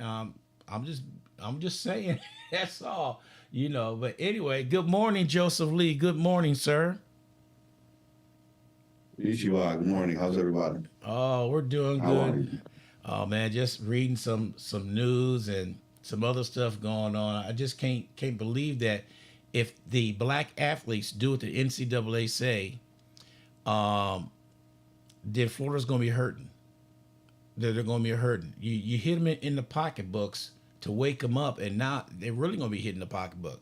I'm just I'm just saying that's all. But anyway, good morning, Joseph Lee. Good morning, sir. Ichiwa, good morning. How's everybody? Oh, we're doing How are good. you? Oh man, just reading some news and some other stuff going on. I just can't believe that if the black athletes do what the NCAA say, um, then Florida's going to be hurting. They're going to be hurting. You hit them in the pocketbooks to wake them up, and now they're really going to be hitting the pocketbook.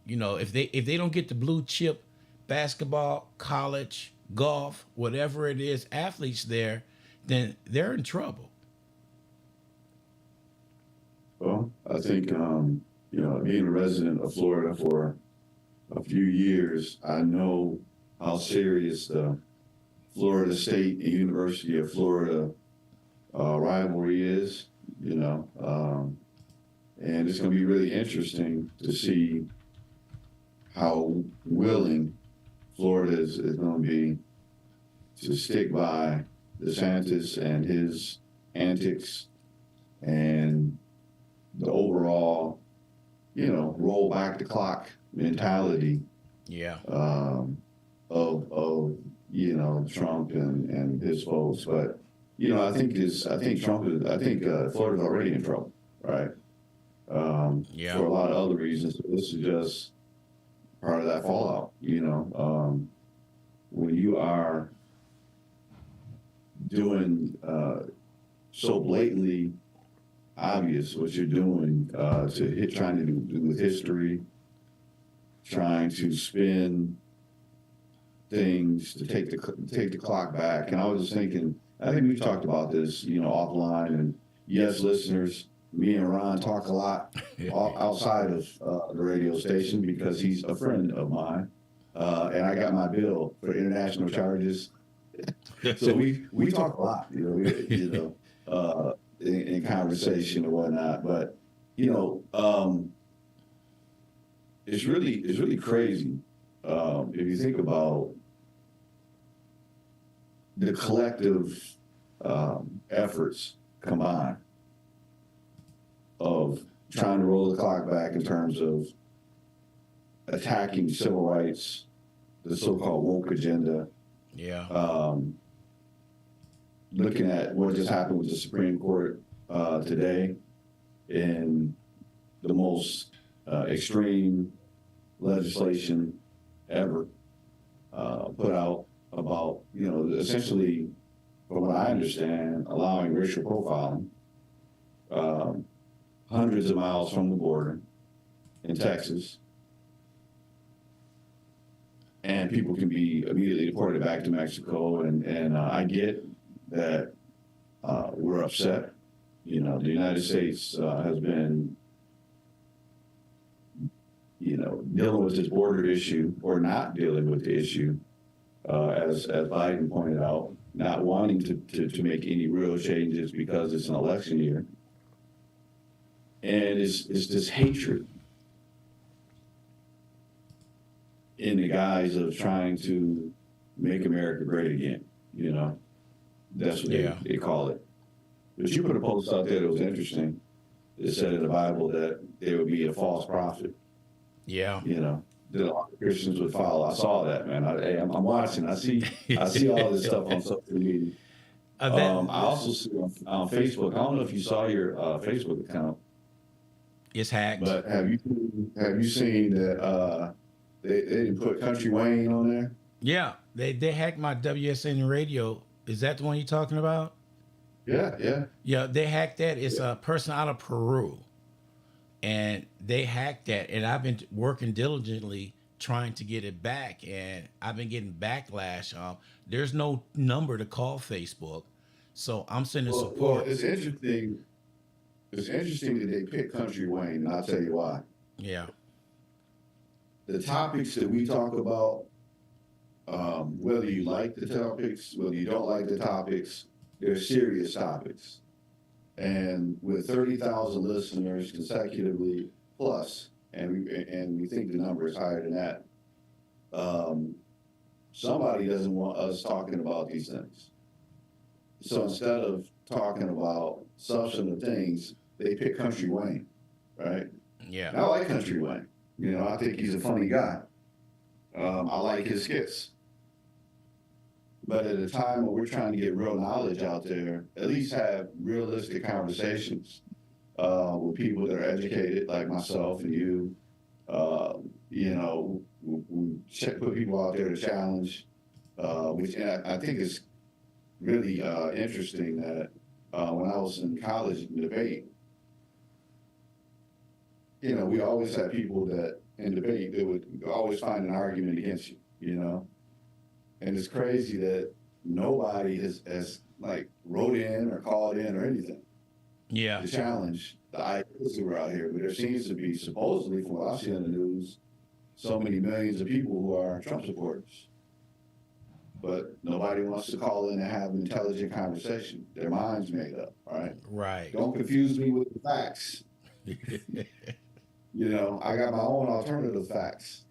If they don't get the blue chip basketball, college, golf, whatever it is, athletes there, then they're in trouble. Well, I think, being a resident of Florida for a few years, I know how serious the Florida State and University of Florida rivalry is, you know, and it's going to be really interesting to see how willing Florida is going to be to stick by DeSantis and his antics and the overall, roll back the clock mentality Yeah. um, of Trump and his folks. But I think Florida's already in trouble, right? Yeah. For a lot of other reasons. This is just part of that fallout. When you are doing so blatantly obvious what you're doing trying to do with history, trying to spin things to take the clock back. And I was just thinking, I think we've talked about this, offline. And yes, listeners, me and Ron talk a lot outside of the radio station because he's a friend of mine, and I got my bill for international charges. So we talk a lot, in conversation and whatnot. But you know, um, it's really crazy if you think about the collective efforts combined of trying to roll the clock back in terms of attacking civil rights, the so-called woke agenda, Yeah. um, looking at what just happened with the Supreme Court today in the most extreme legislation ever put out about, essentially, from what I understand, allowing racial profiling um, hundreds of miles from the border in Texas, and people can be immediately deported back to Mexico. And I get that we're upset. The United States has been, dealing with this border issue or not dealing with the issue, as Biden pointed out, not wanting to make any real changes because it's an election year. And it's this hatred in the guise of trying to make America great again. That's what Yeah. they call it. But you put a post out there that was interesting. It said in the Bible that there would be a false prophet, Yeah. that a lot of Christians would follow. I saw that, man. I'm watching. I see all this stuff on social media. That I also see on Facebook. I don't know if you saw your Facebook account, is hacked. but have you seen that they didn't put Country Wayne on there? Yeah. They hacked my WSN radio. Is that the one you're talking about? Yeah, yeah, Yeah, they hacked that. It's yeah. a person out of Peru, and they hacked that. And I've been working diligently trying to get it back, and I've been getting backlash. There's no number to call Facebook, so I'm sending Well, support. it's interesting. It's interesting that they picked Country Wayne, and I'll tell you why. Yeah. The topics that we talk about, whether you like the topics, whether you don't like the topics, they're serious topics. And with 30,000 listeners consecutively plus, and we think the number is higher than that, um, somebody doesn't want us talking about these things. So instead of talking about substantive things, they pick Country Wayne, right? Yeah. And I like Country Wayne. You know, I think he's a funny guy. I like his skits. But at a time when we're trying to get real knowledge out there, at least have realistic conversations with people that are educated, like myself and you. You know, put people out there to challenge, which and I think is really interesting that when I was in college in debate, you know, we always had people that in debate they would always find an argument against you, you know, and it's crazy that nobody has like wrote in or called in or anything Yeah. to challenge the ideas that were out here. But there seems to be, supposedly, from what I see on the news, so many millions of people who are Trump supporters. But nobody wants to call in and have an intelligent conversation. Their minds made up, right? Right. Don't confuse me with the facts. You know, I got my own alternative facts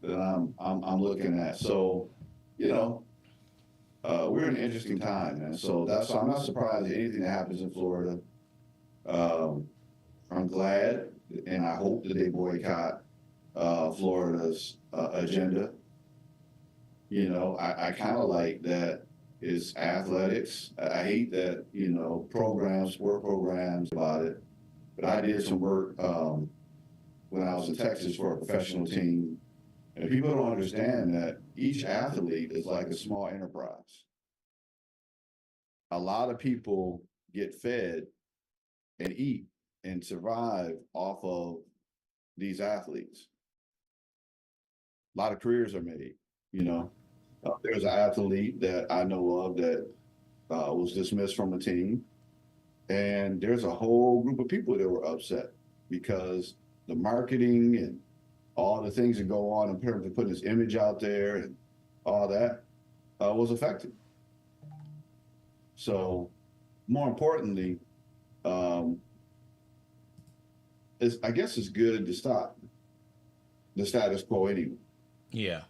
that I'm looking at. So, you know, we're in an interesting time, man. So I'm not surprised at anything that happens in Florida. I'm glad, and I hope that they boycott Florida's agenda. You know, I kind of like that it's athletics. I hate that, you know, sport programs about it. But I did some work when I was in Texas for a professional team. And people don't understand that each athlete is like a small enterprise. A lot of people get fed and eat and survive off of these athletes. A lot of careers are made, you know. There's an athlete that I know of that was dismissed from a team, and there's a whole group of people that were upset because the marketing and all the things that go on in terms of putting his image out there and all that was affected. So, more importantly, I guess it's good to stop the status quo anyway. Yeah.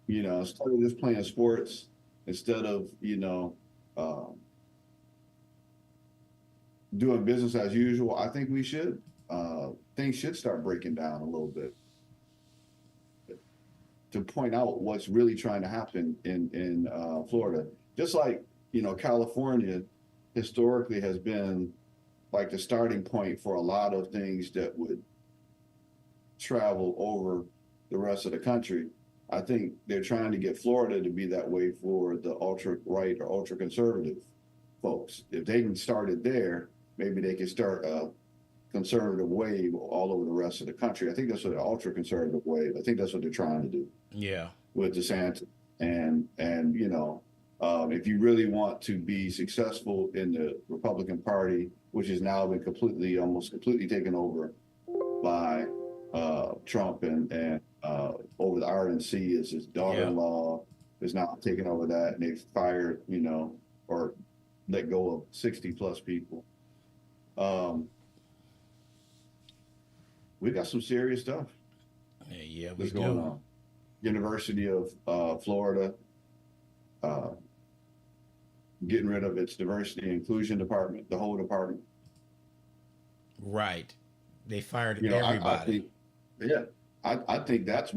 You know, instead of just playing sports, instead of, you know, doing business as usual, I think things should start breaking down a little bit to point out what's really trying to happen in Florida. Just like, you know, California historically has been like the starting point for a lot of things that would travel over the rest of the country. I think they're trying to get Florida to be that way for the ultra right or ultra conservative folks. If they can start it there, maybe they can start a conservative wave all over the rest of the country. I think that's what an ultra conservative wave. I think that's what they're trying to do. Yeah. With DeSantis, and you know, if you really want to be successful in the Republican Party, which has now been almost completely taken over by Trump and over the RNC, is his daughter-in-law is now taking over that, and they've fired, you know, or let go of 60 plus people. We got some serious stuff. Yeah, we that's do. going on. University of Florida getting rid of its diversity and inclusion department, the whole department. Right. They fired You know, everybody. I think that's